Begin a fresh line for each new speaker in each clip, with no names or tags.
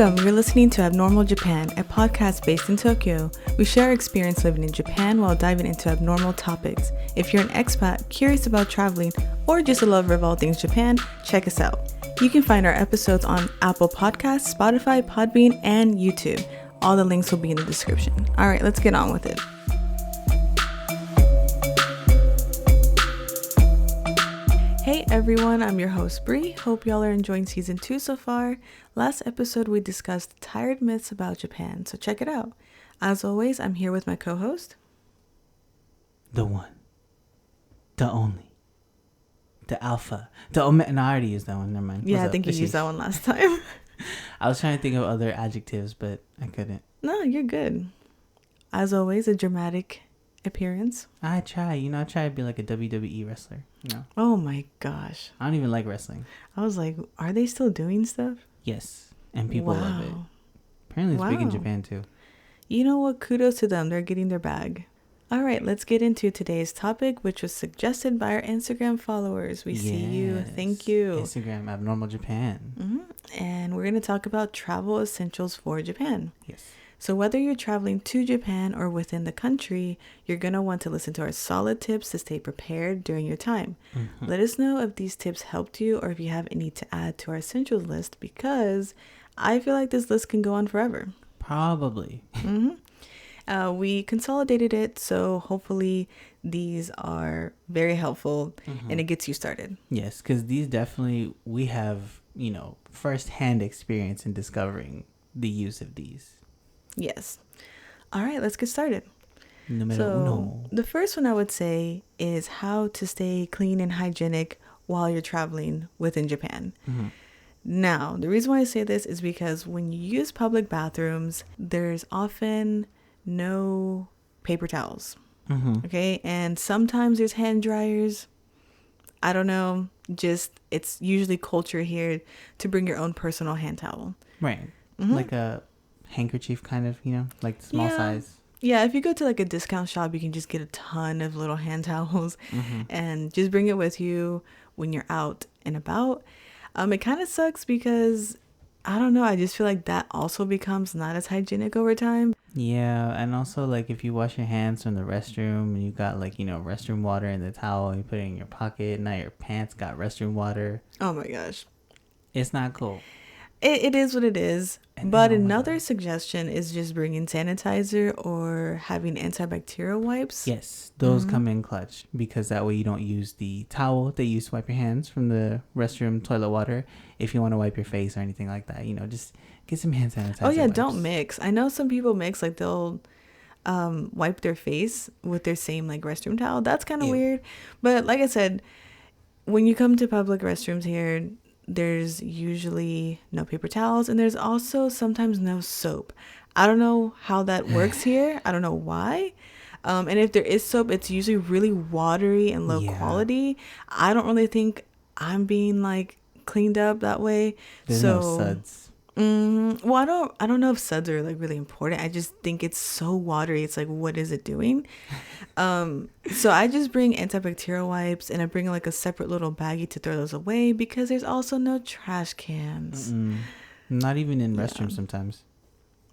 Welcome, you're listening to Abnormal Japan, a podcast based in Tokyo. We share our experience living in Japan while diving into abnormal topics. If you're an expat, curious about traveling, or just a lover of all things Japan, check us out. You can find our episodes on Apple Podcasts, Spotify, Podbean, and YouTube. All the links will be in the description. All right, let's get on with it. Hey everyone, I'm your host Bree. Hope y'all are enjoying season 2 so far. Last episode we discussed tired myths about Japan, so check it out. As always, I'm here with my co-host.
The one. The only. The alpha. The omega. No, I already used that one. Never mind.
Yeah, I think you used that one last time.
I was trying to think of other adjectives, but I couldn't.
No, you're good. As always, a dramatic appearance.
I try to be like a WWE wrestler.
Oh my gosh.
I don't even like wrestling.
I was like, are they still doing stuff?
Yes. And people love it. Apparently it's big in Japan too.
You know what? Kudos to them. They're getting their bag. All right, let's get into today's topic, which was suggested by our Instagram followers. We see you. Thank you.
Instagram, Abnormal Japan.
Mm-hmm. And we're going to talk about travel essentials for Japan.
Yes.
So whether you're traveling to Japan or within the country, you're going to want to listen to our solid tips to stay prepared during your time. Mm-hmm. Let us know if these tips helped you or if you have any to add to our essentials list, because I feel like this list can go on forever.
Probably.
Mm-hmm. We consolidated it, so hopefully these are very helpful and it gets you started.
Yes, because these definitely, we have, first-hand experience in discovering the use of these.
Yes. All right, let's get started.
Numero uno.
The first one I would say is how to stay clean and hygienic while you're traveling within Japan. Mm-hmm. Now, the reason why I say this is because when you use public bathrooms, there's often no paper towels. Mm-hmm. Okay, and sometimes there's hand dryers. I don't know, just it's usually culture here to bring your own personal hand towel.
Right. Mm-hmm. Like a handkerchief kind of, like the small size.
Yeah, if you go to like a discount shop, you can just get a ton of little hand towels and just bring it with you when you're out and about. It kind of sucks because, I don't know, I just feel like that also becomes not as hygienic over time.
Yeah, and also like if you wash your hands from the restroom and you got like, restroom water in the towel, you put it in your pocket, now your pants got restroom water.
Oh my gosh.
It's not cool.
It is what it is. But another suggestion is just bringing sanitizer or having antibacterial wipes.
Yes, those come in clutch, because that way you don't use the towel that you use to wipe your hands from the restroom toilet water if you want to wipe your face or anything like that. Just get some hand sanitizer.
Oh yeah,
wipes.
Don't mix. I know some people mix, like they'll wipe their face with their same like restroom towel. That's kind of weird. But like I said, when you come to public restrooms here, there's usually no paper towels, and there's also sometimes no soap. I don't know how that works here. I don't know why. And if there is soap, it's usually really watery and low quality. I don't really think I'm being like cleaned up that way.
There's no suds.
Well, I don't know if suds are like really important. I just think it's so watery. It's like, what is it doing? So I just bring antibacterial wipes, and I bring like a separate little baggie to throw those away, because there's also no trash cans.
Not even in restrooms sometimes.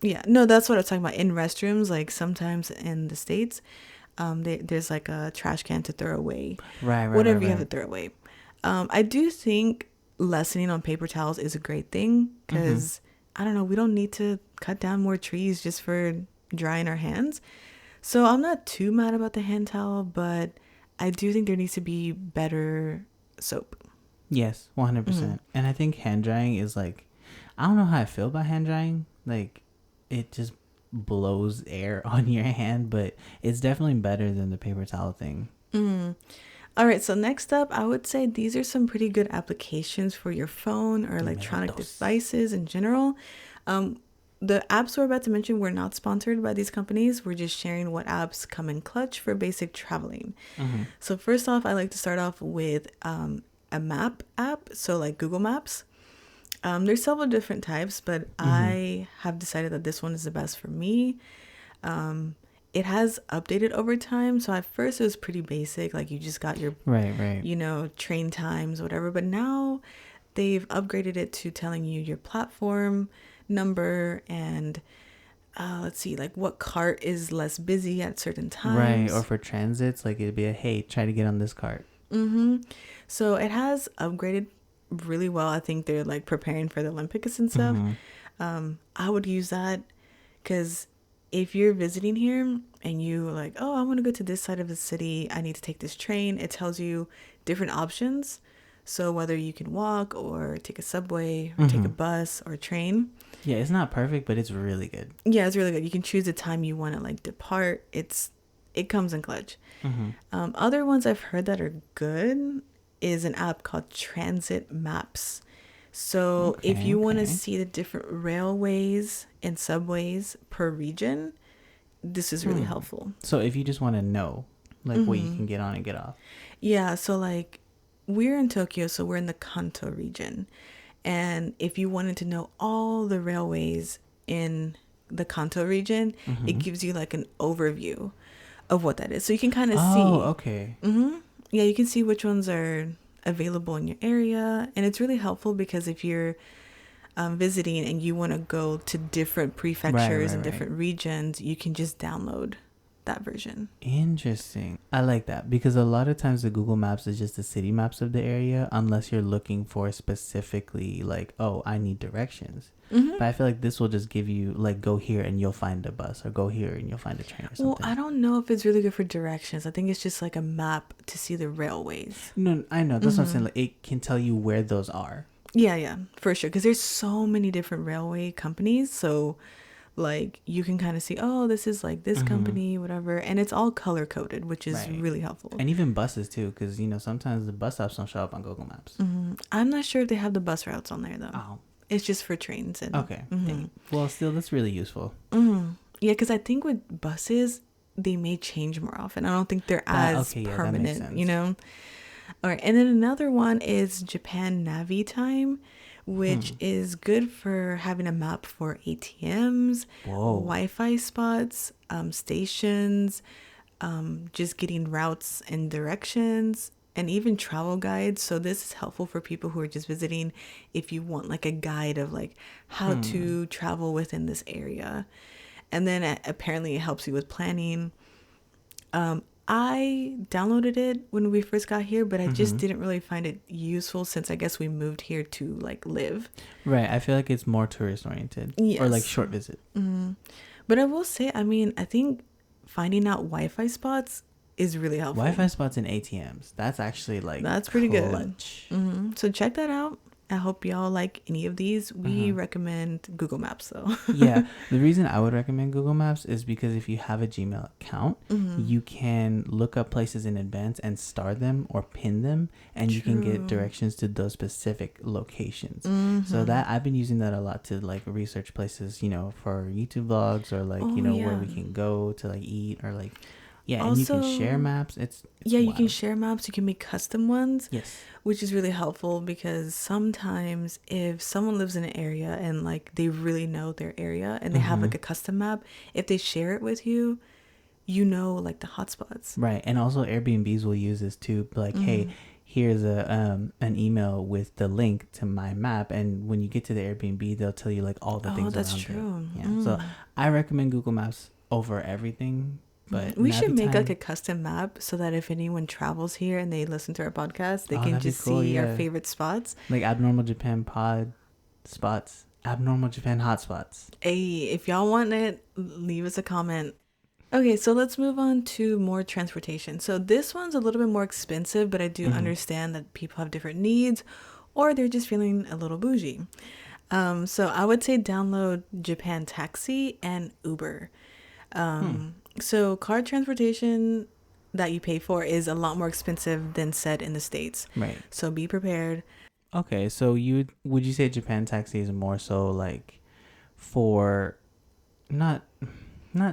Yeah, no, that's what I was talking about. In restrooms, like sometimes in the States, there's like a trash can to throw away.
Right.
Whatever you have to throw away. I do think lessening on paper towels is a great thing, because I don't know, we don't need to cut down more trees just for drying our hands. So I'm not too mad about the hand towel, but I do think there needs to be better soap.
Yes, 100%. And I think hand drying is like, I don't know how I feel about hand drying. Like, it just blows air on your hand, but it's definitely better than the paper towel thing.
All right, so next up, I would say these are some pretty good applications for your phone or electronic devices in general. The apps we're about to mention, we're not sponsored by these companies. We're just sharing what apps come in clutch for basic traveling. So first off, I like to start off with a map app, so like Google Maps. There's several different types, but I have decided that this one is the best for me. It has updated over time. So at first it was pretty basic. Like you just got your, train times, whatever. But now they've upgraded it to telling you your platform, number and let's see, like what cart is less busy at certain
Right.
times.
Or for transits, like it'd be a, hey, try to get on this cart.
So it has upgraded really well. I think they're like preparing for the Olympics and stuff. I would use that because if you're visiting here and you like, oh, I want to go to this side of the city, I need to take this train, it tells you different options. So whether you can walk or take a subway or take a bus or a train.
Yeah, it's not perfect, but it's really good.
Yeah, it's really good. You can choose the time you want to like depart. It comes in clutch. Other ones I've heard that are good is an app called Transit Maps. So if you want to see the different railways and subways per region, this is really helpful.
So if you just want to know, like, what you can get on and get off.
Yeah, so like we're in Tokyo, so we're in the Kanto region. And if you wanted to know all the railways in the Kanto region, it gives you like an overview of what that is. So you can kind of see.
Oh, okay.
Yeah, you can see which ones are available in your area. And it's really helpful because if you're visiting and you want to go to different prefectures and different regions, you can just download that version.
Interesting. I like that because a lot of times the Google Maps is just the city maps of the area unless you're looking for specifically like, oh, I need directions. But I feel like this will just give you like, go here and you'll find a bus, or go here and you'll find a train or something.
Well, I don't know if it's really good for directions. I think it's just like a map to see the railways.
No, I know. That's what I'm saying. Like, it can tell you where those are.
Yeah, for sure. Because there's so many different railway companies. So like you can kind of see, oh, this is like this company, whatever. And it's all color coded, which is really helpful.
And even buses too, because, you know, sometimes the bus stops don't show up on Google Maps.
I'm not sure if they have the bus routes on there though.
Oh.
It's just for trains. And,
okay. Well, still, that's really useful.
Yeah, because I think with buses, they may change more often. I don't think they're as permanent, you know? All right. And then another one is Japan Navi Time, which is good for having a map for ATMs, Wi-Fi spots, stations, just getting routes and directions, and even travel guides. So this is helpful for people who are just visiting if you want like a guide of like how to travel within this area. And then apparently it helps you with planning. I downloaded it when we first got here, but I just didn't really find it useful since I guess we moved here to like live.
Right. I feel like it's more tourist oriented or like short visit.
But I will say, I mean, I think finding out Wi-Fi spots is really helpful.
Wi-Fi spots and ATMs. That's actually like
that's pretty good. So check that out. I hope y'all like any of these. We recommend Google Maps though.
Yeah. The reason I would recommend Google Maps is because if you have a Gmail account, you can look up places in advance and star them or pin them, and you can get directions to those specific locations. So that I've been using that a lot to like research places, you know, for YouTube vlogs or like, you know, where we can go to like eat or like. Yeah, also, and you can share maps. It's
yeah, wild. You can share maps. You can make custom ones.
Yes.
Which is really helpful because sometimes if someone lives in an area and like they really know their area and they have like a custom map, if they share it with you, you know like the hotspots.
Right. And also Airbnbs will use this too. Like, hey, here's an email with the link to my map, and when you get to the Airbnb, they'll tell you like all the things
that's
around
true.
it. Yeah. So I recommend Google Maps over everything. But
we should make like a custom map so that if anyone travels here and they listen to our podcast, they can just see our favorite spots.
Like Abnormal Japan pod spots, Abnormal Japan hotspots.
Hey, if y'all want it, leave us a comment. Okay, so let's move on to more transportation. So this one's a little bit more expensive, but I do understand that people have different needs or they're just feeling a little bougie. So I would say download Japan Taxi and Uber. So car transportation that you pay for is a lot more expensive than said in the States.
Right.
So be prepared.
Okay, so would you say Japan Taxi is more so like for not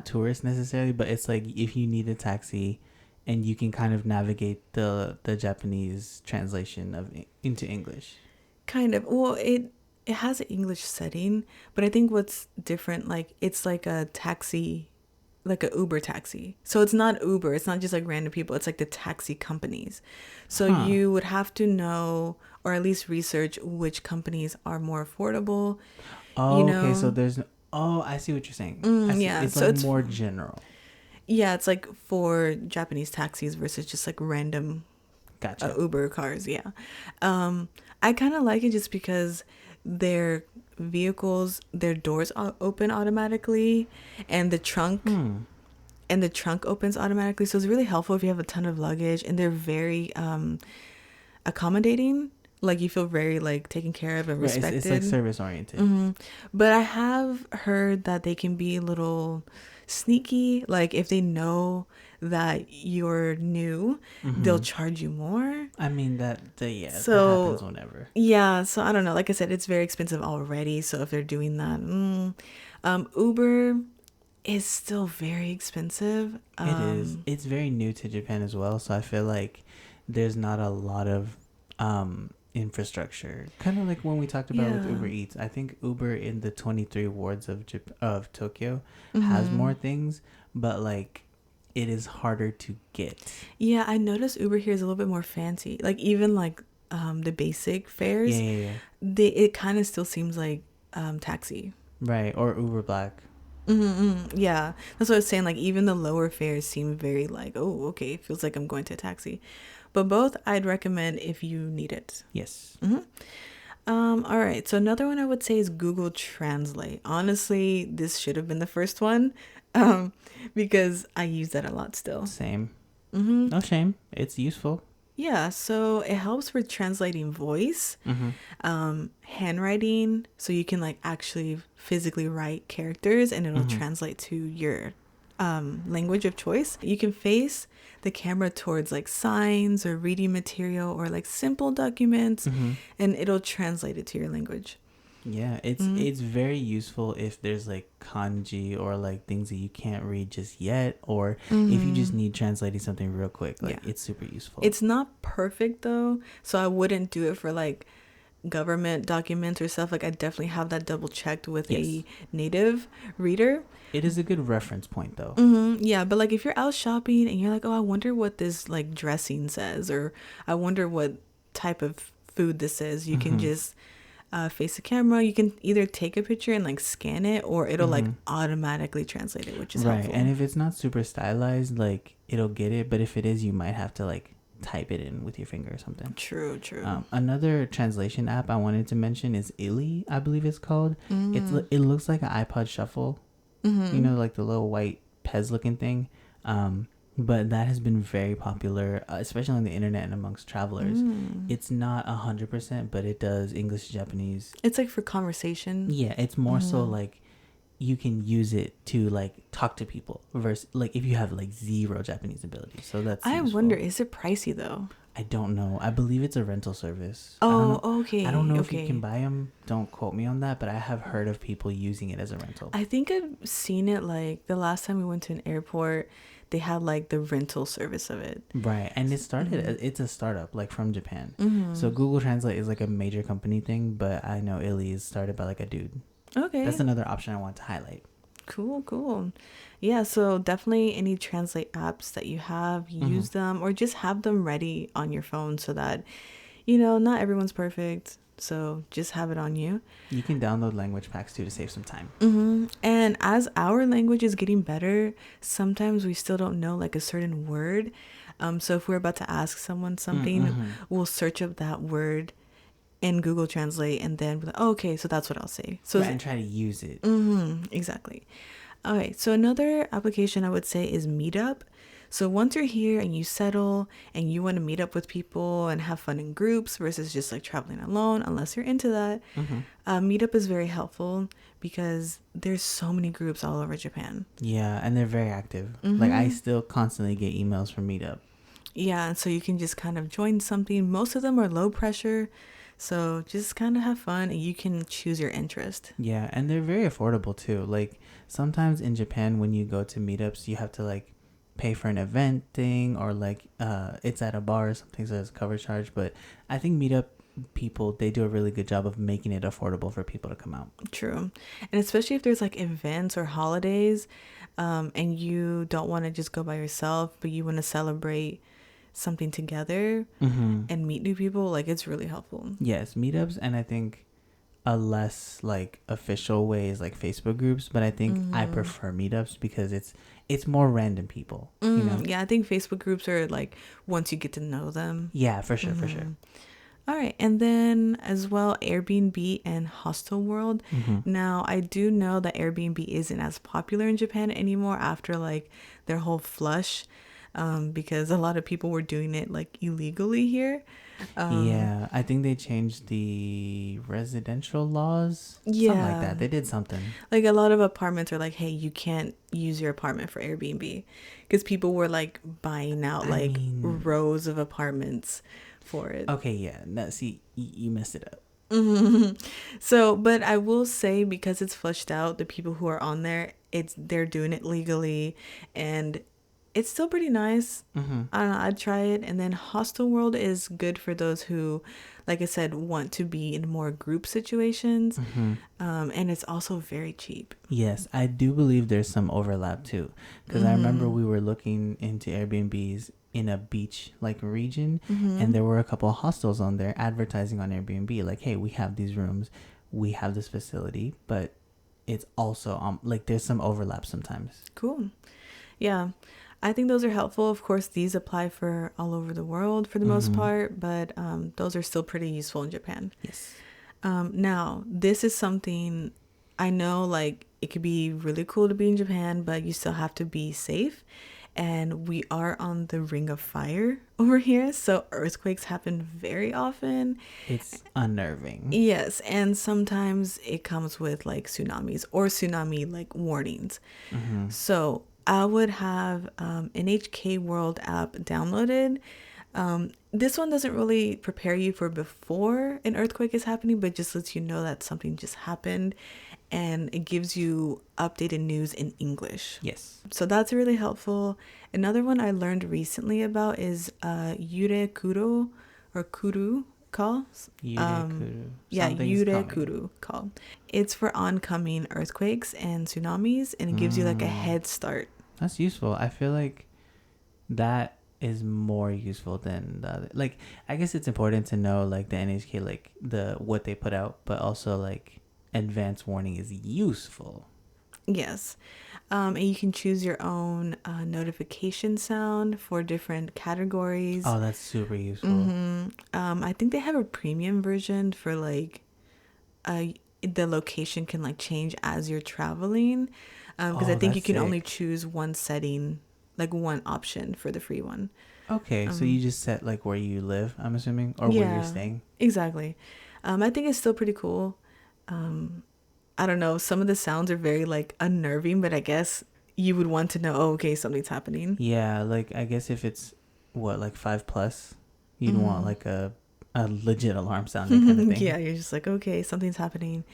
tourists necessarily, but it's like if you need a taxi and you can kind of navigate the Japanese translation into English.
Kind of. Well, it has an English setting, but I think what's different, like it's like a taxi, like a Uber taxi. So it's not Uber. It's not just like random people. It's like the taxi companies. So you would have to know or at least research which companies are more affordable. you
Oh, okay. So
know.
there's. Oh, I see what you're saying. I see.
Yeah,
It's
so
like more general.
it's like for Japanese taxis versus just like random
Gotcha.
Uber cars. Yeah. I kind of like it just because their vehicles, their doors open automatically, and the trunk opens automatically. So it's really helpful if you have a ton of luggage, and they're very accommodating. Like you feel very like taken care of and
Right. It's like
respected.
service oriented.
But I have heard that they can be a little sneaky. Like if they know that you're new, they'll charge you more.
I mean yeah, that happens
So
whenever.
yeah, so I don't know. Like I said, it's very expensive already. So if they're doing that, Uber is still very expensive.
It is. It's very new to Japan as well, so I feel like there's not a lot of infrastructure. Kind of like when we talked about with
Yeah.
Uber Eats. I think Uber in the 23 wards of Tokyo has more things, but like it is harder to get.
Yeah, I noticed Uber here is a little bit more fancy. Like even like the basic
Yeah,
fares,
yeah, yeah.
it kind of still seems like taxi.
Right, or Uber Black.
Yeah, that's what I was saying. Like even the lower fares seem very like, oh, okay, feels like I'm going to a taxi. But both I'd recommend if you need it.
Yes.
All right. So another one I would say is Google Translate. Honestly, this should have been the first one, because I use that a lot still.
Same. No shame. It's useful.
Yeah, so it helps with translating voice, handwriting, so you can like actually physically write characters and it'll translate to your language of choice. You can face the camera towards like signs or reading material or like simple documents, and it'll translate it to your language.
Yeah, it's very useful if there's like kanji or like things that you can't read just yet, or if you just need translating something real quick. Like it's super useful.
It's not perfect though, so I wouldn't do it for like government documents or stuff. Like I definitely have that double checked with a native reader.
It is a good reference point though.
Yeah, but like if you're out shopping and you're like, oh, I wonder what this like dressing says, or I wonder what type of food this is, you can just face the camera. You can either take a picture and like scan it, or it'll like automatically translate it, which is helpful.
And if it's not super stylized, like it'll get it, but if it is, you might have to like type it in with your finger or something.
True.
Another translation app I wanted to mention is Illy, I believe it's called. It looks like an iPod Shuffle, you know, like the little white Pez looking thing. But that has been very popular, especially on the internet and amongst travelers. It's not 100%, but it does English to Japanese.
It's like for conversation.
Yeah, it's more so like you can use it to like talk to people versus like if you have like zero Japanese ability. So that's
I
useful.
wonder, is it pricey though?
I don't know. I believe it's a rental service.
Oh,
I don't know if you can buy them. Don't quote me on that, but I have heard of people using it as a rental.
I think I've seen it like the last time we went to an airport. They had like the rental service of it.
Right. And it started, it's a startup like from Japan. So Google Translate is like a major company thing, but I know Illy is started by like a dude.
Okay.
That's another option I want to highlight.
Cool. Yeah, so definitely any translate apps that you have, use them, or just have them ready on your phone so that, you know, not everyone's perfect. So just have it on you.
You can download language packs too to save some time.
And as our language is getting better, sometimes we still don't know like a certain word. So if we're about to ask someone something, we'll search up that word in Google Translate and then be like, oh, okay, so that's what I'll say. So
and try to use it.
Exactly. All right. So another application I would say is Meetup. So once you're here and you settle and you want to meet up with people and have fun in groups versus just like traveling alone, unless you're into that, Meetup is very helpful because there's so many groups all over Japan.
Yeah, and they're very active. Like I still constantly get emails from Meetup.
Yeah, and so you can just kind of join something. Most of them are low pressure. So just kind of have fun and you can choose your interest.
Yeah, and they're very affordable too. Like sometimes in Japan when you go to meetups, you have to like pay for an event thing or like it's at a bar or something, so it's cover charge. But I think Meetup people, they do a really good job of making it affordable for people to come out.
True. And especially if there's like events or holidays and you don't want to just go by yourself, but you want to celebrate something together and meet new people, like it's really helpful.
Yes, meetups. And I think a less like official way is like Facebook groups, but I think I prefer meetups because it's more random people, you know?
Yeah, I think Facebook groups are like once you get to know them.
Yeah, for sure, for sure.
All right, and then as well, Airbnb and Hostel World. Now, I do know that Airbnb isn't as popular in Japan anymore after like their whole flush, because a lot of people were doing it like illegally here.
Yeah, I think they changed the residential laws, something like
Yeah,
that. They did something.
like a lot of apartments are like, hey, you can't use your apartment for Airbnb because people were like buying out
I
like
mean,
rows of apartments for it.
okay, yeah. No, see, you messed it up.
So, but I will say because it's flushed out, the people who are on there, they're doing it legally, and it's still pretty nice. I don't know, I'd try it. And then Hostel World is good for those who, like I said, want to be in more group situations. And it's also very cheap.
Yes, I do believe there's some overlap too, because I remember we were looking into Airbnbs in a beach like region, and there were a couple of hostels on there advertising on Airbnb like, hey, we have these rooms, we have this facility, but it's also like there's some overlap sometimes.
Cool. Yeah. I think those are helpful. Of course, these apply for all over the world for the most part, but those are still pretty useful in Japan.
Yes.
Now, this is something I know, like, it could be really cool to be in Japan, but you still have to be safe. And we are on the Ring of Fire over here, so earthquakes happen very often.
It's unnerving.
Yes, and sometimes it comes with like tsunamis or tsunami like warnings. So I would have NHK World app downloaded. This one doesn't really prepare you for before an earthquake is happening, but just lets you know that something just happened, and it gives you updated news in English.
Yes.
So that's really helpful. Another one I learned recently about is Yure Kuro or Kuru call.
Yurekuru.
Yeah,
Something's
Yure
coming.
Kuru call. It's for oncoming earthquakes and tsunamis, and it gives you like a head start.
That's useful. I feel like that is more useful than the other. Like, I guess it's important to know like the NHK, like the what they put out, but also like advance warning is useful.
Yes. And you can choose your own notification sound for different categories.
Oh, that's super useful.
I think they have a premium version for like the location can like change as you're traveling. Because I think you can only choose one setting, like one option for the free one.
Okay, so you just set like where you live, I'm assuming, or where you're staying.
Exactly. I think it's still pretty cool. I don't know, some of the sounds are very like unnerving, but I guess you would want to know, oh, okay, something's happening.
Yeah, like I guess if it's what, like 5+, you'd want like a legit alarm sounding kind of thing.
Yeah, you're just like, okay, something's happening.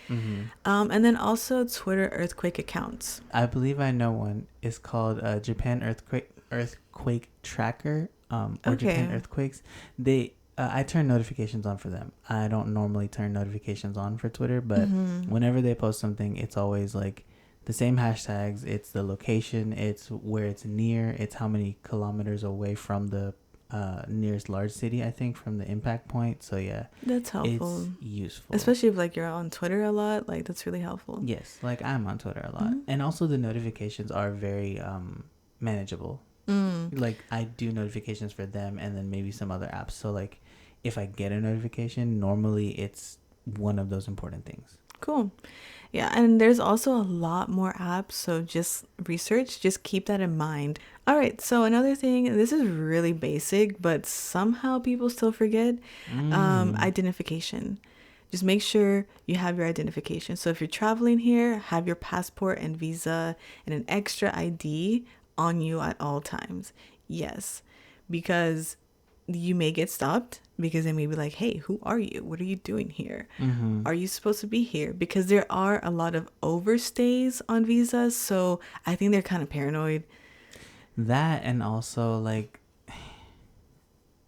And then also Twitter earthquake accounts.
I believe I know one. It's called Japan Earthquake Tracker, or Japan Earthquakes. They I turn notifications on for them. I don't normally turn notifications on for Twitter, but whenever they post something, it's always like the same hashtags. It's the location, it's where it's near, it's how many kilometers away from the nearest large city, I think, from the impact point. So yeah,
that's helpful.
It's useful,
especially if like you're on Twitter a lot. Like that's really helpful.
Yes, like I'm on Twitter a lot, and also the notifications are very manageable. Like I do notifications for them and then maybe some other apps. So like if I get a notification, normally it's one of those important things.
Cool. Yeah, and there's also a lot more apps, so just keep that in mind. All right, so another thing, this is really basic, but somehow people still forget, identification. Just make sure you have your identification. So if you're traveling here, have your passport and visa and an extra ID on you at all times. Yes, because you may get stopped because they may be like, hey, who are you? What are you doing here? Are you supposed to be here? Because there are a lot of overstays on visas, so I think they're kind of paranoid.
That, and also like,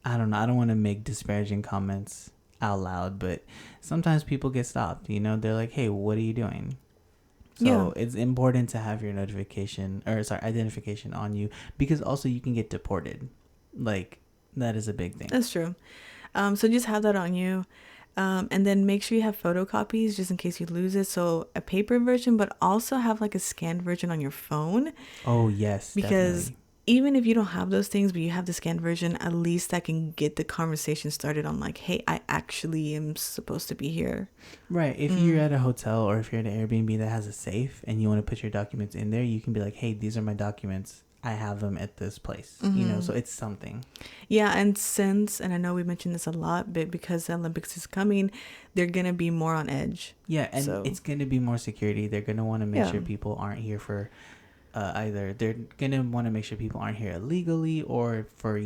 I don't know, I don't want to make disparaging comments out loud, but sometimes people get stopped, you know, they're like, hey, what are you doing? So it's important to have your identification on you, because also you can get deported. Like, that is a big thing.
That's true. So just have that on you. And then make sure you have photocopies just in case you lose it. So a paper version, but also have like a scanned version on your phone.
Oh, yes,
Because
definitely.
even if you don't have those things, but you have the scanned version, at least that can get the conversation started on like, hey, I actually am supposed to be here.
Right. If you're at a hotel or if you're at an Airbnb that has a safe and you want to put your documents in there, you can be like, hey, these are my documents. I have them at this place. So it's something.
Yeah, and I know we mentioned this a lot, but because the Olympics is coming, they're going to be more on edge.
Yeah, and it's going to be more security. They're going to want to make sure people aren't here for either. They're going to want to make sure people aren't here illegally or for,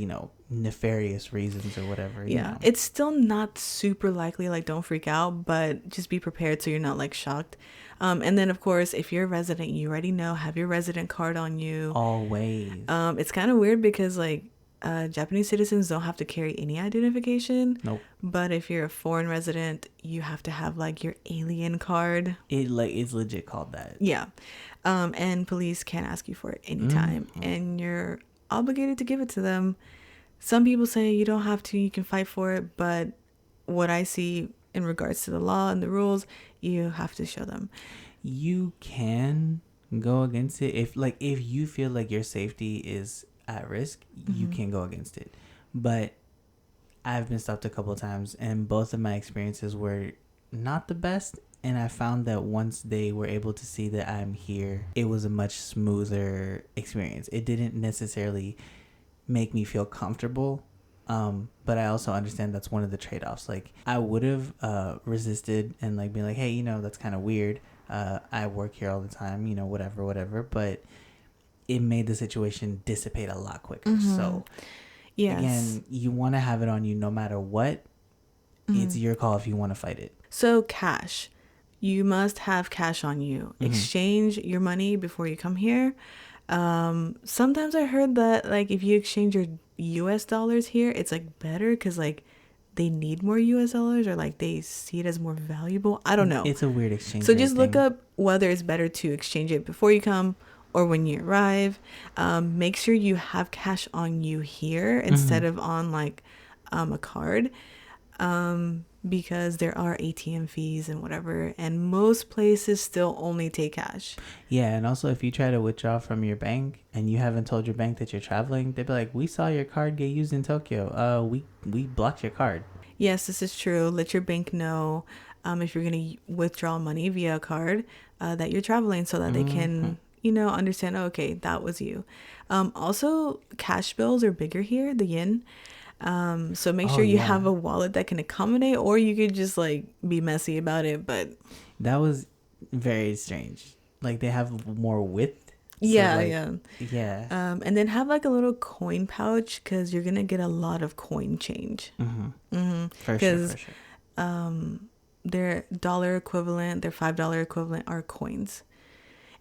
nefarious reasons or whatever.
Yeah, it's still not super likely, like don't freak out, but just be prepared so you're not like shocked. And then of course, if you're a resident, you already know, have your resident card on you.
Always.
It's kind of weird because like Japanese citizens don't have to carry any identification.
Nope.
But if you're a foreign resident, you have to have like your alien card.
It's legit called that.
Yeah. And police can ask you for it anytime, and you're obligated to give it to them. Some people say you don't have to, you can fight for it, but what I see in regards to the law and the rules, you have to show them.
You can go against it if you feel like your safety is at risk, you can go against it. But I've been stopped a couple of times and both of my experiences were not the best, and I found that once they were able to see that I'm here, it was a much smoother experience. It didn't necessarily make me feel comfortable, but I also understand that's one of the trade-offs. Like I would have resisted and like being like, hey, that's kind of weird, I work here all the time, whatever, but it made the situation dissipate a lot quicker. So yes, again, you want to have it on you no matter what. It's your call if you want to fight it.
So cash, you must have cash on you. Exchange your money before you come here. Sometimes I heard that like if you exchange your US dollars here, it's like better because like they need more US dollars or like they see it as more valuable. I don't know.
It's a weird exchange.
So just look up whether it's better to exchange it before you come or when you arrive. Make sure you have cash on you here instead of on like a card. Because there are ATM fees and whatever, and most places still only take cash.
Yeah, and also if you try to withdraw from your bank and you haven't told your bank that you're traveling, they'd be like, we saw your card get used in Tokyo. We blocked your card.
Yes, this is true. Let your bank know if you're going to withdraw money via a card that you're traveling so that they can, understand, okay, that was you. Also, cash bills are bigger here, the yen. So make sure you have a wallet that can accommodate, or you could just like be messy about it. But
that was very strange. Like they have more width.
Yeah,
so
yeah. And then have like a little coin pouch because you're gonna get a lot of coin change.
For sure.
Their dollar equivalent, their $5 equivalent are coins.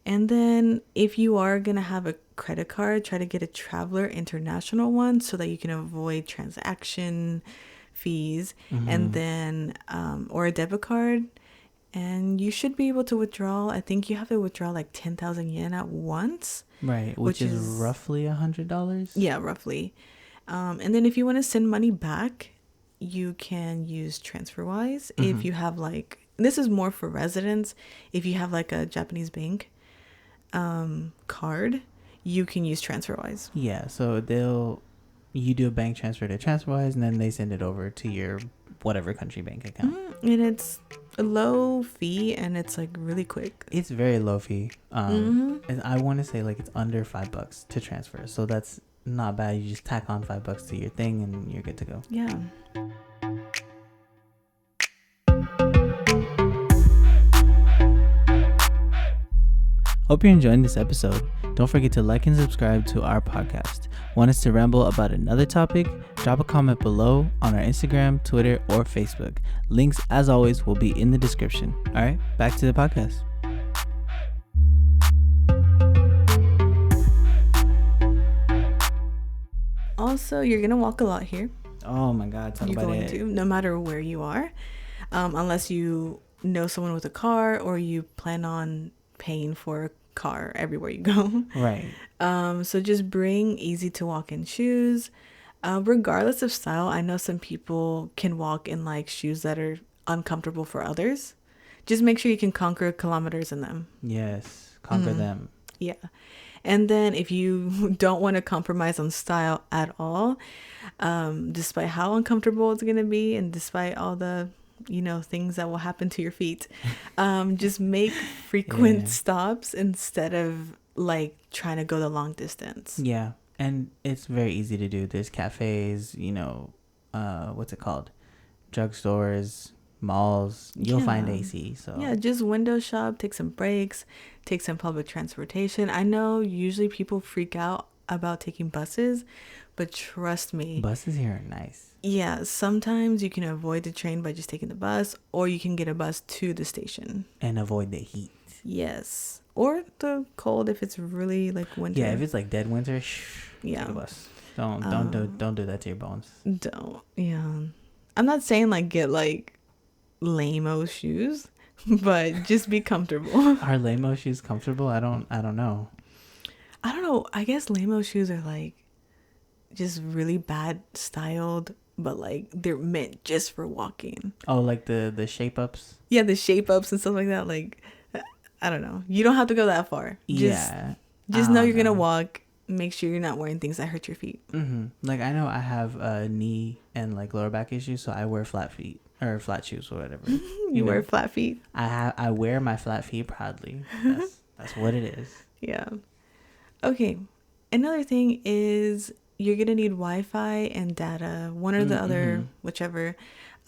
And then if you are going to have a credit card, try to get a Traveler International one so that you can avoid transaction fees. And then, or a debit card. And you should be able to withdraw. I think you have to withdraw like 10,000 yen at once.
Right. Which is roughly $100.
Yeah, roughly. And then if you want to send money back, you can use TransferWise. If you have like, this is more for residents. If you have like a Japanese bank card, you can use TransferWise.
Yeah, so you do a bank transfer to TransferWise and then they send it over to your whatever country bank account.
And it's a low fee and it's like really quick.
It's very low fee. And I want to say like it's under $5 to transfer. So that's not bad. You just tack on $5 to your thing and you're good to go.
Yeah.
Hope you're enjoying this episode. Don't forget to like and subscribe to our podcast. Want us to ramble about another topic? Drop a comment below on our Instagram, Twitter, or Facebook. Links, as always, will be in the description. All right, back to the podcast.
Also, you're going to walk a lot here.
Oh my God, talk about it.
You're going to, no matter where you are. Unless you know someone with a car or you plan on paying for a car everywhere you go.
Right.
So just bring easy to walk in shoes. Regardless of style, I know some people can walk in like shoes that are uncomfortable for others, just make sure you can conquer kilometers in them.
Yes, conquer them.
Yeah. And then if you don't want to compromise on style at all, despite how uncomfortable it's going to be and despite all the, things that will happen to your feet, just make frequent stops instead of like trying to go the long distance.
Yeah. And it's very easy to do. There's cafes, what's it called? Drugstores, malls. You'll find AC. So
yeah, just window shop, take some breaks, take some public transportation. I know usually people freak out about taking buses, but trust me,
buses here are nice.
Yeah, sometimes you can avoid the train by just taking the bus, or you can get a bus to the station
and avoid the heat.
Yes, or the cold if it's really like winter.
Yeah, if it's like dead winter,
yeah,
take a bus. Don't do that to your bones.
Don't. Yeah, I'm not saying like get like lame-o shoes, but just be comfortable.
Are lame-o shoes comfortable? I don't know.
I guess lame-o shoes are like just really bad styled, but like they're meant just for walking.
Oh, like the shape ups?
Yeah, the shape ups and stuff like that. Like, I don't know. You don't have to go that far. Just know you're going to walk. Make sure you're not wearing things that hurt your feet.
Mm-hmm. Like, I know I have knee and like lower back issues, so I wear flat feet or flat shoes or whatever.
You wear flat feet?
I wear my flat feet proudly. That's what it is.
Yeah. Okay. Another thing is you're going to need Wi-Fi and data, one or the other, whichever.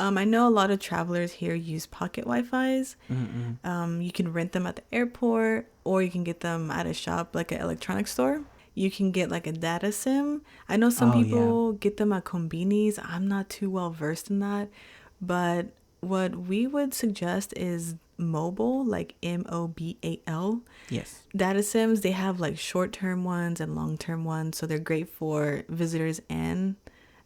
I know a lot of travelers here use pocket Wi-Fis. You can rent them at the airport, or you can get them at a shop like an electronics store. You can get like a data SIM. I know some people get them at Combinis. I'm not too well versed in that. But what we would suggest is mobile, like MOBAL.
Yes.
Data SIMs, they have like short-term ones and long-term ones. So they're great for visitors and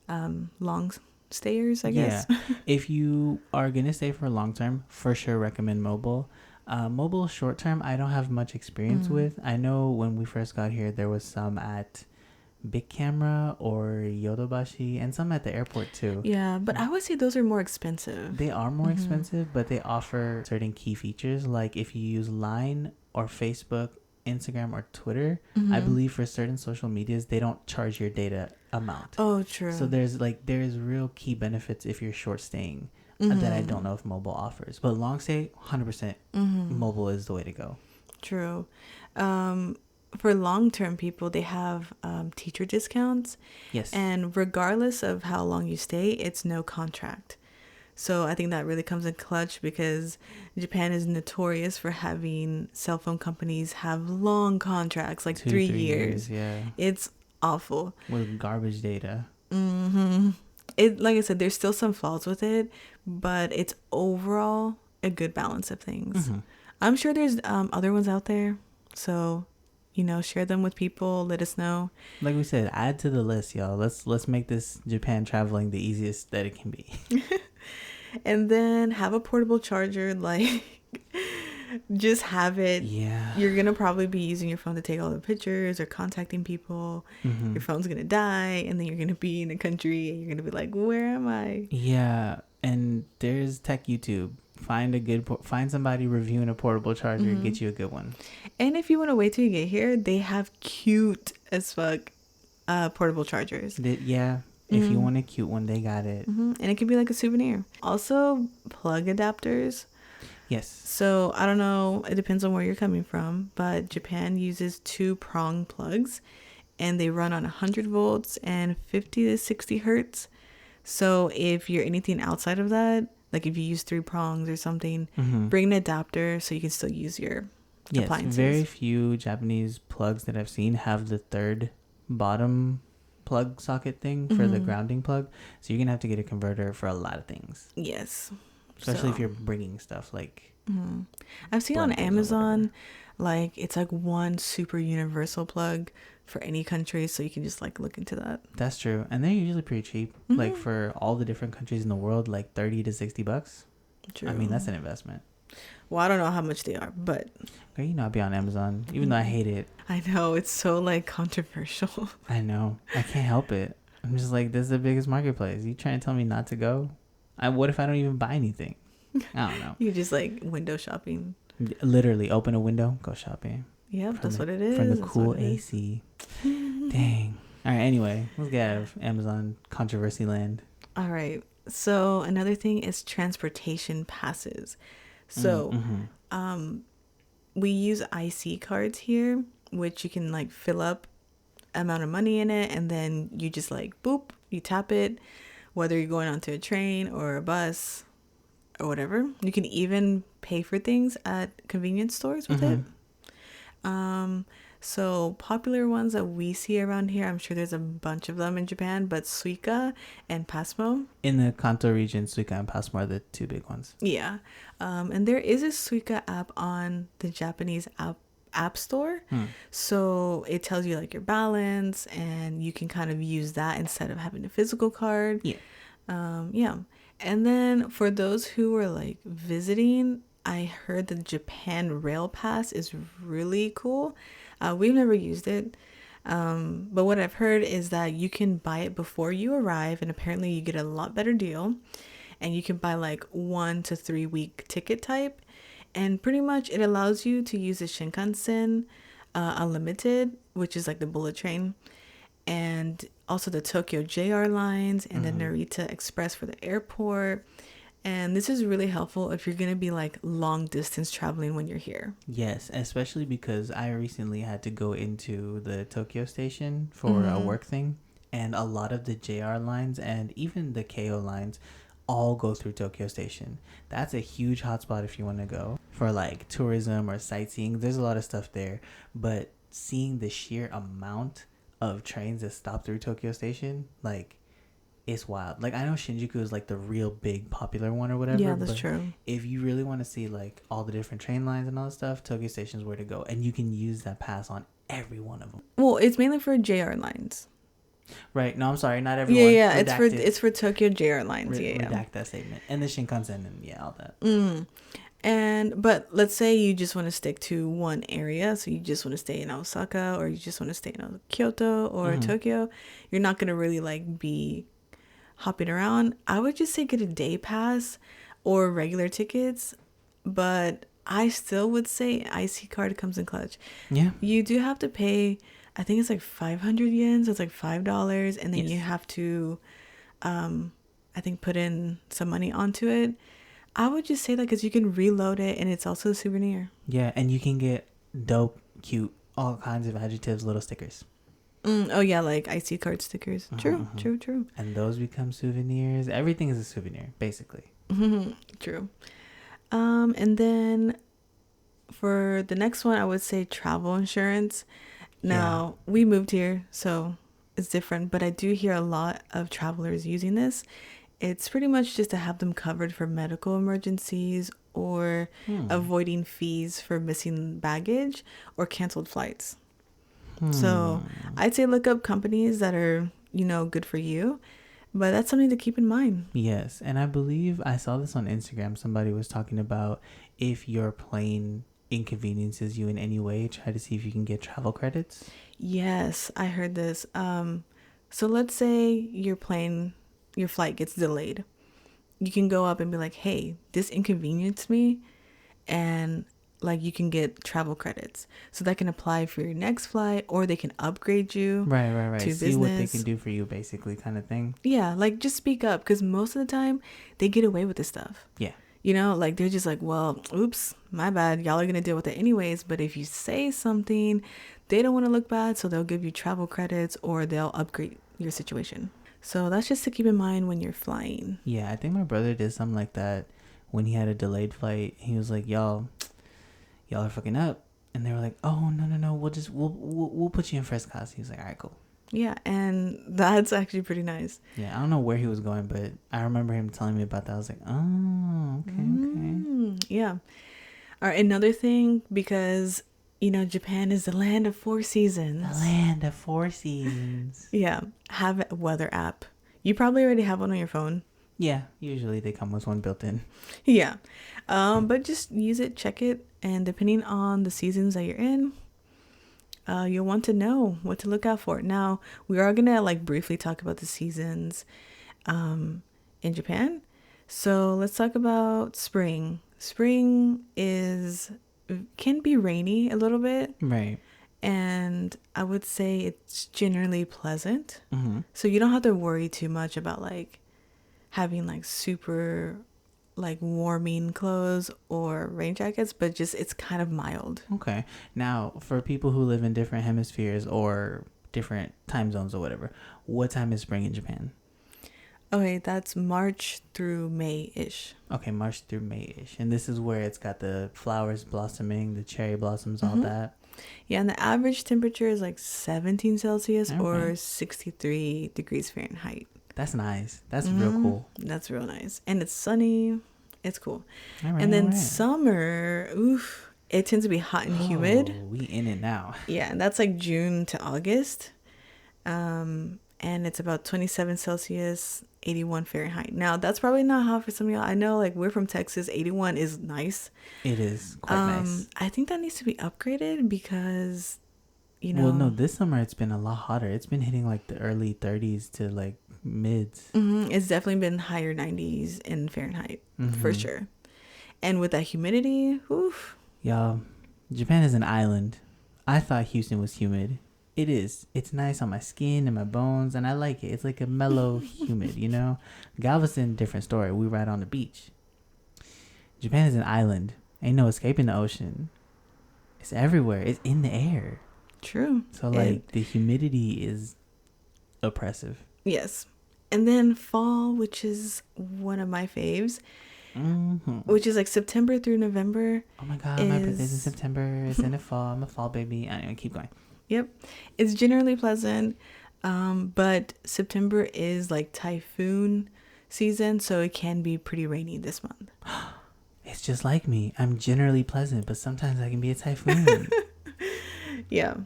long stayers, I guess.
Yeah. If you are going to stay for long term, for sure recommend mobile. Mobile short term, I don't have much experience with. I know when we first got here, there was some at Big Camera or Yodobashi and some at the airport too.
Yeah, but I would say those are more expensive.
They are more expensive, but they offer certain key features. Like if you use Line or Facebook, Instagram or Twitter, I believe for certain social medias, they don't charge your data amount.
Oh, true.
So there's real key benefits if you're short staying that I don't know if mobile offers. But long stay, 100% mobile is the way to go.
True. For long-term people, they have teacher discounts.
Yes.
And regardless of how long you stay, it's no contract. So I think that really comes in clutch because Japan is notorious for having cell phone companies have long contracts, like 3 years.
Yeah.
It's awful.
With garbage data.
It, like I said, there's still some flaws with it, but it's overall a good balance of things. I'm sure there's other ones out there. So, share them with people. Let us know.
Like we said, add to the list, y'all. Let's make this Japan traveling the easiest that it can be.
And then have a portable charger, like just have it.
Yeah.
You're going to probably be using your phone to take all the pictures or contacting people. Your phone's going to die and then you're going to be in a country and you're going to be like, where am I?
Yeah. And there's tech YouTube. Find somebody reviewing a portable charger, get you a good one. And
if you want to wait till you get here, they have cute as fuck portable chargers.
If you want a cute one, they got it.
And it could be like a souvenir. Also, plug adapters.
Yes.
So, I don't know. It depends on where you're coming from. But Japan uses 2-prong plugs. And they run on 100 volts and 50 to 60 hertz. So, if you're anything outside of that, like if you use 3 prongs or something, bring an adapter so you can still use your appliances.
Very few Japanese plugs that I've seen have the third bottom plug socket thing for the grounding plug, so you're gonna have to get a converter for a lot of things.
Yes,
especially if you're bringing stuff like
I've seen on Amazon, like it's like one super universal plug for any country, so you can just like look into that.
That's true, and they're usually pretty cheap. Like for all the different countries in the world, like $30 to $60. True. I mean, that's an investment.
Well, I don't know how much they are, but
I'll be on Amazon, even though I hate it.
I know, it's so like controversial.
I know, I can't help it. I'm just like, this is the biggest marketplace. You trying to tell me not to go? What if I don't even buy anything? I don't know.
You just like window shopping.
Literally open a window, go shopping.
Yep, that's what it is.
From the cool AC. Dang. All right, anyway, let's get out of Amazon controversy land.
All right. So another thing is transportation passes. So we use IC cards here, which you can like fill up amount of money in it, and then you just like boop, you tap it, whether you're going onto a train or a bus or whatever. You can even pay for things at convenience stores with it. So popular ones that we see around here, I'm sure there's a bunch of them in Japan, but Suica and Pasmo.
In the Kanto region, Suica and Pasmo are the two big ones.
Yeah. And there is a Suica app on the Japanese app store. So it tells you like your balance, and you can kind of use that instead of having a physical card. Yeah. And then for those who are like visiting, I heard the Japan Rail Pass is really cool. We've never used it. But what I've heard is that you can buy it before you arrive, and apparently you get a lot better deal. And you can buy like 1 to 3 week ticket type. And pretty much it allows you to use the Shinkansen Unlimited, which is like the bullet train, and also the Tokyo JR lines and the Narita Express for the airport. And this is really helpful if you're going to be like long distance traveling when you're here.
Yes, especially because I recently had to go into the Tokyo station for a work thing. And a lot of the JR lines and even the KO lines all go through Tokyo station. That's a huge hotspot if you want to go for like tourism or sightseeing. There's a lot of stuff there. But seeing the sheer amount of trains that stop through Tokyo station, like, it's wild. Like, I know Shinjuku is like the real big popular one or whatever.
Yeah, that's true.
If you really want to see like all the different train lines and all that stuff, Tokyo Station is where to go, and you can use that pass on every one of them.
Well, it's mainly for JR lines.
Right? No, I'm sorry, not everyone.
Yeah. It's for Tokyo JR lines.
Redact that statement, and the Shinkansen and all that.
But let's say you just want to stick to one area, so you just want to stay in Osaka, or you just want to stay in Kyoto or Tokyo. You're not gonna really like be hopping around. I would just say get a day pass or regular tickets, but I still would say IC card comes in clutch.
Yeah,
you do have to pay, I think it's like 500 yen, so it's like $5, and then you have to I think put in some money onto it. I would just say that because you can reload it, and it's also a souvenir.
Yeah, and you can get dope, cute, all kinds of adjectives, little stickers.
Oh yeah, like IC card stickers. True.
And those become souvenirs. Everything is a souvenir, basically.
True. And then for the next one, I would say travel insurance. Now, we moved here, so it's different, but I do hear a lot of travelers using this. It's pretty much just to have them covered for medical emergencies or avoiding fees for missing baggage or canceled flights. So I'd say look up companies that are, good for you, but that's something to keep in mind.
Yes. And I believe I saw this on Instagram. Somebody was talking about if your plane inconveniences you in any way, try to see if you can get travel credits.
Yes, I heard this. So let's say your flight gets delayed. You can go up and be like, hey, this inconvenienced me, and like you can get travel credits, so that can apply for your next flight, or they can upgrade you
right
to
see
business.
What they can do for you, basically, kind of thing.
Yeah, like just speak up, because most of the time they get away with this stuff.
Yeah,
like they're just like, well, oops, my bad, y'all are gonna deal with it anyways. But if you say something, they don't want to look bad, so they'll give you travel credits or they'll upgrade your situation. So that's just to keep in mind when you're flying.
Yeah, I think my brother did something like that when he had a delayed flight. He was like, y'all are fucking up, and they were like, oh no, we'll put you in first class. He was like, all right, cool.
Yeah, and that's actually pretty nice.
Yeah, I don't know where he was going, but I remember him telling me about that. I was like, oh, okay.
Yeah. All right, another thing, because Japan is the land of 4 seasons.
The land of 4 seasons.
Yeah, have a weather app. You probably already have one on your phone.
Yeah, usually they come with one built in.
Yeah, but just use it, check it, and depending on the seasons that you're in, you'll want to know what to look out for. Now, we are gonna like briefly talk about the seasons in Japan. So let's talk about spring. Spring is can be rainy a little bit,
Right.
and I would say it's generally pleasant.
Mm-hmm.
So you don't have to worry too much about like having like super like warming clothes or rain jackets, but just it's kind of mild.
Okay. Now, for people who live in different hemispheres or different time zones or whatever, what time is spring in Japan?
Okay, that's March through May-ish.
Okay, March through May-ish. And this is where it's got the flowers blossoming, the cherry blossoms, all that.
Yeah, and the average temperature is like 17 Celsius
Okay.
or 63 degrees Fahrenheit.
That's nice. That's real cool.
That's real nice. And it's sunny. It's cool.
All right,
And then
all right.
summer, oof, it tends to be hot and humid.
We in it now.
Yeah, and that's like June to August. And it's about 27 Celsius, 81 Fahrenheit. Now, that's probably not hot for some of y'all. I know, like, we're from Texas. 81 is nice.
It is quite nice.
I think that needs to be upgraded because, you know...
Well, no, this summer it's been a lot hotter. It's been hitting, like, the early 30s to, like, mids.
It's definitely been higher 90s in Fahrenheit, for sure. And with that humidity, oof.
Y'all, Japan is an island. I thought Houston was humid. It is. It's nice on my skin and my bones, and I like it. It's like a mellow humid, you know? Galveston, different story. We ride on the beach. Japan is an island. Ain't no escaping the ocean. It's everywhere. It's in the air.
True.
So, like, the humidity is oppressive.
Yes. And then fall, which is one of my faves, which is like September through November.
Oh my God, my birthday's in September. It's in the fall. I'm a fall baby. Anyway, keep going.
Yep. It's generally pleasant, but September is like typhoon season, so it can be pretty rainy this month.
It's just like me. I'm generally pleasant, but sometimes I can be a typhoon.
Yeah.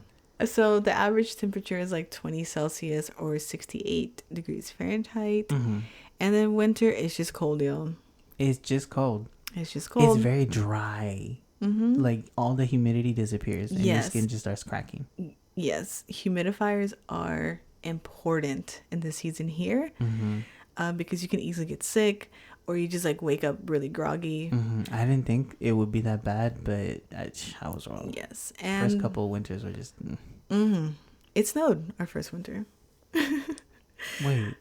So the average temperature is like 20 Celsius or 68 degrees Fahrenheit. And then winter is just cold, y'all.
It's just cold.
It's just cold.
It's very dry. Like all the humidity disappears and your skin just starts cracking.
Yes, humidifiers are important in the season here because you can easily get sick or you just like wake up really groggy.
I didn't think it would be that bad, but I was wrong.
Yes, and
first couple of winters were just.
It snowed our first winter.
Wait,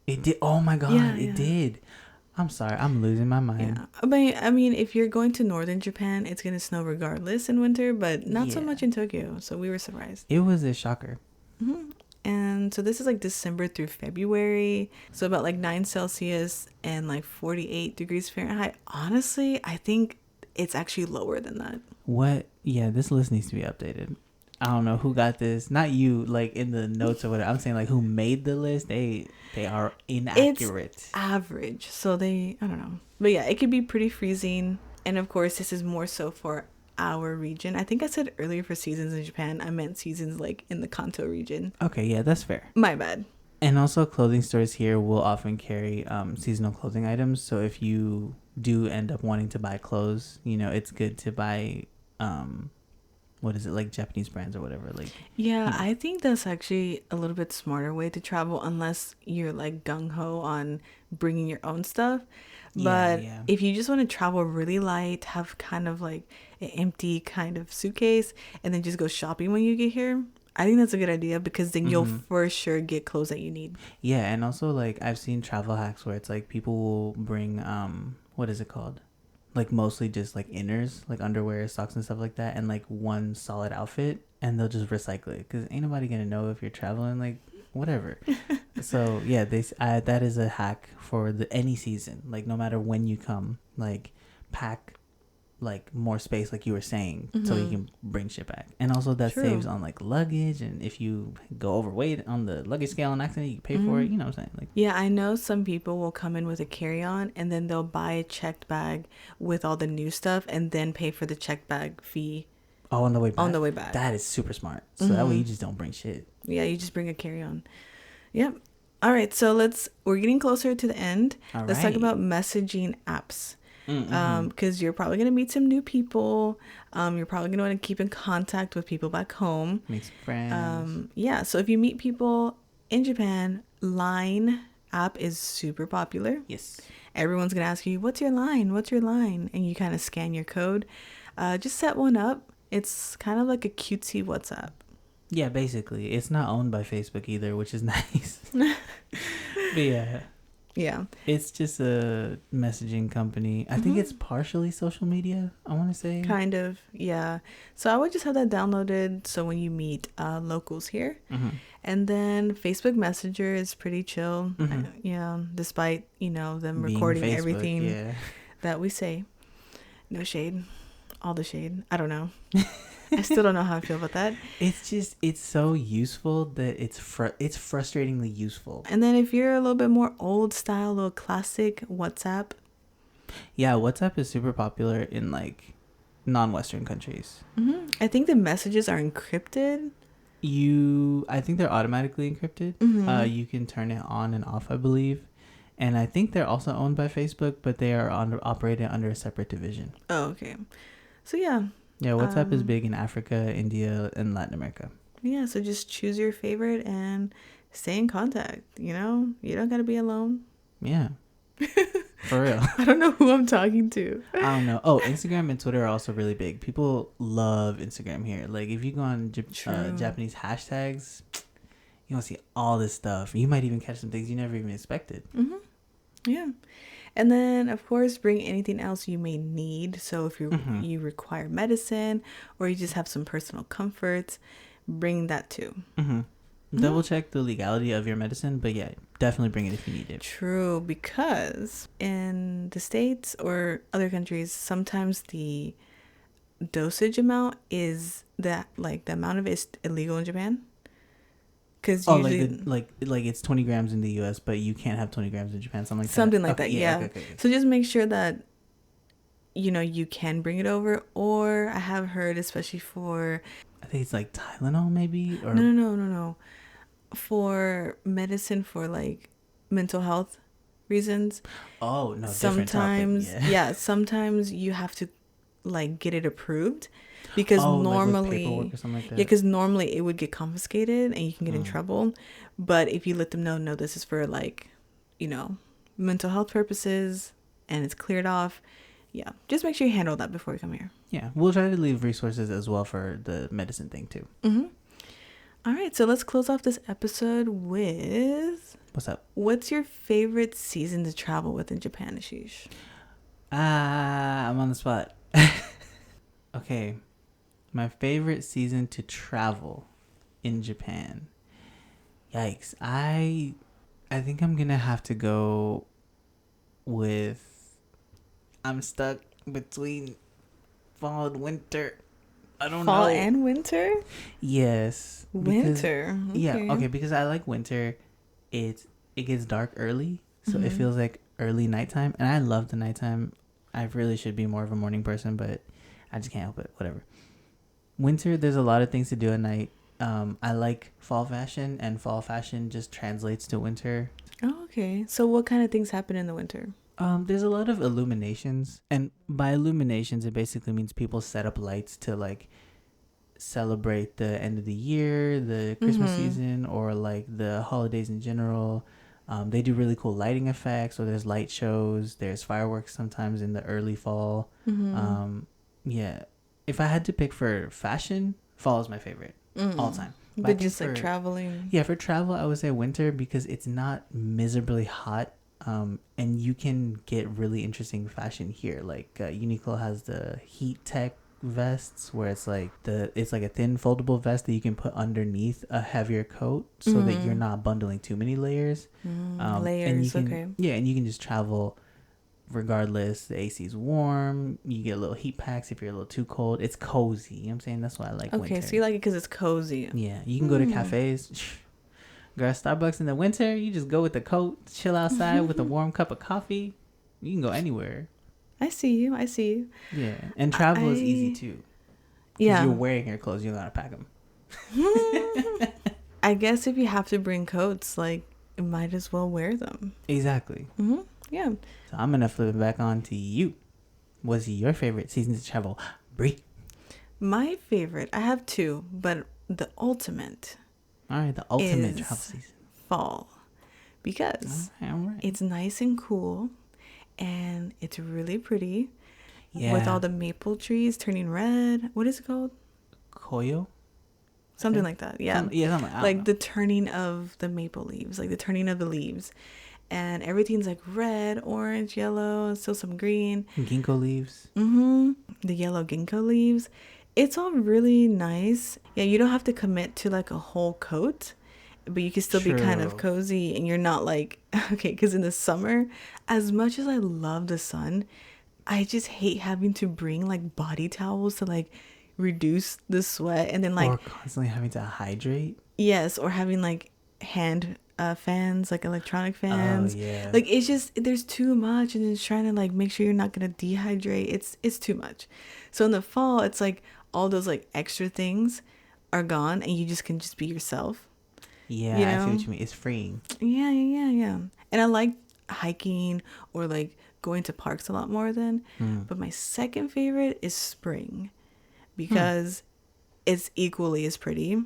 it did. Oh my God, it did. I'm sorry, I'm losing my mind.
Yeah, but I mean, if you're going to northern Japan, it's gonna snow regardless in winter, but not so much in Tokyo. So we were surprised.
It was a shocker.
And so this is like December through February, so about like 9 Celsius and like 48 degrees Fahrenheit. Honestly, I think it's actually lower than that.
What? Yeah, this list needs to be updated. I don't know who got this. Not you, like in the notes or whatever. I'm saying like who made the list. They are inaccurate.
It's average, so I don't know. But yeah, it could be pretty freezing. And of course, this is more so for our region. I think I said earlier for seasons in Japan. I meant seasons like in the Kanto region.
Okay, yeah, that's fair.
My bad.
And also, clothing stores here will often carry seasonal clothing items. So if you do end up wanting to buy clothes, you know, it's good to buy what is it, like Japanese brands or whatever, like
I think that's actually a little bit smarter way to travel unless you're like gung-ho on bringing your own stuff. But if you just want to travel really light, have kind of like an empty kind of suitcase and then just go shopping when you get here, I think that's a good idea because then you'll for sure get clothes that you need.
Yeah, and also like I've seen travel hacks where it's like people will bring what is it called, like mostly just like inners, like underwear, socks and stuff like that, and like one solid outfit, and they'll just recycle it because ain't nobody gonna know if you're traveling, like whatever. So yeah, that is a hack for any season, like no matter when you come, like pack like more space, like you were saying, so you can bring shit back. And also that saves on like luggage, and if you go overweight on the luggage scale on accident, you can pay for it, you know what I'm saying? Like,
yeah, I know some people will come in with a carry-on and then they'll buy a checked bag with all the new stuff and then pay for the checked bag fee
on the way
back.
That is super smart. So that way you just don't bring shit.
Yeah, you just bring a carry-on. Yep. All right, so we're getting closer to the end. Let's talk about messaging apps. Because you're probably going to meet some new people. You're probably going to want to keep in contact with people back home.
Make some friends.
So if you meet people in Japan, Line app is super popular.
Yes.
Everyone's going to ask you, what's your line? What's your line? And you kind of scan your code. Just set one up. It's kind of like a cutesy WhatsApp.
Yeah, basically. It's not owned by Facebook either, which is nice. But yeah.
Yeah.
It's just a messaging company. I think it's partially social media, I want to say.
Kind of, yeah. So I would just have that downloaded so when you meet locals here. And then Facebook Messenger is pretty chill. Yeah, despite, them
Being
recording
Facebook,
everything that we say. No shade. All the shade. I don't know. I still don't know how I feel about that.
It's so useful that it's frustratingly useful.
And then if you're a little bit more old style, a little classic, WhatsApp.
Yeah, WhatsApp is super popular in like non-Western countries.
I think the messages are encrypted.
I think they're automatically encrypted. You can turn it on and off, I believe. And I think they're also owned by Facebook, but they are operated under a separate division.
Oh, okay. So yeah.
Yeah, WhatsApp is big in Africa, India, and Latin America.
Yeah, so just choose your favorite and stay in contact. You don't gotta be alone.
Yeah. For real.
I don't know who I'm talking to.
I don't know. Oh, Instagram and Twitter are also really big. People love Instagram here. Like, if you go on Japanese hashtags, you're going to see all this stuff. You might even catch some things you never even expected.
Yeah. And then, of course, bring anything else you may need. So if you require medicine or you just have some personal comforts, bring that too.
Double check the legality of your medicine, but yeah, definitely bring it if you need it.
True, because in the States or other countries, sometimes the dosage amount is the amount of it is illegal in Japan. Because usually,
like it's 20 grams in the U.S., but you can't have 20 grams in Japan,
something like that. Yeah. Okay. So just make sure that you can bring it over. Or I have heard, especially for,
I think it's like Tylenol, maybe. Or
no. For medicine for like mental health reasons.
Oh no!
Sometimes, sometimes you have to like get it approved. Because normally,
paperwork or something like that.
because normally it would get confiscated and you can get in trouble. But if you let them know, no, this is for like, mental health purposes and it's cleared off. Yeah, just make sure you handle that before you come here.
Yeah, we'll try to leave resources as well for the medicine thing too.
All right, so let's close off this episode with...
What's up?
What's your favorite season to travel with in Japan, Ashish?
I'm on the spot. Okay. My favorite season to travel in Japan. Yikes. I think I'm going to have to go with... I'm stuck between fall and winter. I don't know.
Fall and winter?
Yes.
Winter.
Okay. Yeah, okay, because I like winter. It gets dark early, so it feels like early nighttime, and I love the nighttime. I really should be more of a morning person, but I just can't help it. Whatever. Winter, there's a lot of things to do at night. I like fall fashion, and fall fashion just translates to winter.
Oh, okay. So what kind of things happen in the winter?
There's a lot of illuminations, and by illuminations, it basically means people set up lights to like celebrate the end of the year, the Christmas season, or like the holidays in general. They do really cool lighting effects, so there's light shows, there's fireworks sometimes in the early fall. Yeah, if I had to pick for fashion, fall is my favorite all time.
But just like traveling?
Yeah, for travel, I would say winter because it's not miserably hot. And you can get really interesting fashion here. Like Uniqlo has the heat tech vests where it's like a thin foldable vest that you can put underneath a heavier coat so that you're not bundling too many layers.
Layers, okay.
Yeah, and you can just travel regardless. The AC is warm. You get little heat packs if you're a little too cold. It's cozy. You know what I'm saying? That's why I like winter.
Okay, so you like it because it's cozy.
Yeah, you can go to cafes. Girl, Starbucks in the winter, you just go with the coat, chill outside with a warm cup of coffee. You can go anywhere.
I see you.
Yeah, and travel is easy too.
Yeah.
You're wearing your clothes, you gotta pack them.
I guess if you have to bring coats, like, you might as well wear them.
Exactly.
Yeah.
So I'm gonna flip it back on to you. What's your favorite season to travel? Brie.
My favorite, I have two, but the ultimate...
All right, the ultimate travel season.
Fall. because
all right.
it's nice and cool, and it's really pretty.
Yeah.
With all the maple trees turning red. What is it called?
Koyo?
Something like that. Yeah.
Something,
like the turning of the maple leaves, like the turning of the leaves. And everything's like red, orange, yellow, and still some green.
Ginkgo leaves.
The yellow ginkgo leaves. It's all really nice. Yeah, you don't have to commit to like a whole coat, but you can still be kind of cozy, and you're not like, okay, because in the summer, as much as I love the sun, I just hate having to bring like body towels to like reduce the sweat, and then like,
or constantly having to hydrate.
Yes, or having like hand fans, like electronic fans.
Oh, yeah.
Like it's just, there's too much, and then trying to like make sure you're not gonna dehydrate. It's too much. So in the fall, it's like all those like extra things are gone, and you just can just be yourself.
Yeah,
you know?
I see what you mean. It's freeing.
Yeah. And I like hiking or like going to parks a lot more than. But my second favorite is spring, because it's equally as pretty.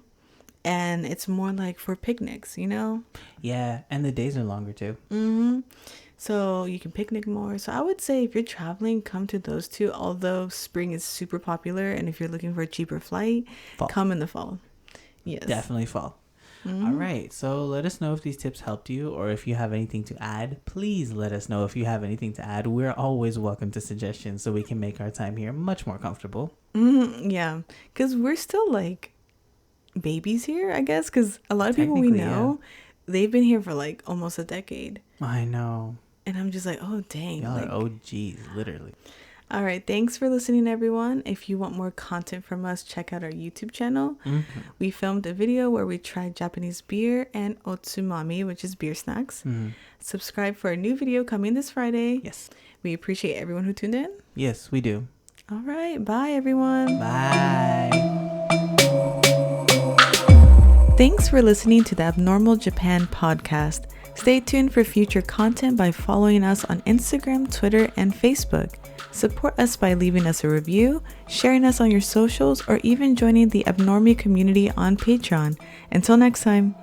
And it's more like for picnics, you know?
Yeah, and the days are longer too.
So you can picnic more. So I would say if you're traveling, come to those two. Although spring is super popular, and if you're looking for a cheaper flight, come in the fall. Yes.
Definitely fall. All right. So let us know if these tips helped you, or if you have anything to add. Please let us know if you have anything to add. We're always welcome to suggestions so we can make our time here much more comfortable.
Yeah, because we're still like babies here, I guess, because a lot of people we know, they've been here for like almost a decade.
I know.
And I'm just like, oh dang,
y'all
like,
are OGs, literally.
All right, thanks for listening, everyone. If you want more content from us, check out our YouTube channel. We filmed a video where we tried Japanese beer and otsumami, which is beer snacks. Subscribe for a new video coming this Friday.
Yes,
we appreciate everyone who tuned in.
Yes, we do.
All right, bye everyone.
Bye.
Thanks for listening to the Abnormal Japan podcast. Stay tuned for future content by following us on Instagram, Twitter, and Facebook. Support us by leaving us a review, sharing us on your socials, or even joining the Abnormy community on Patreon. Until next time.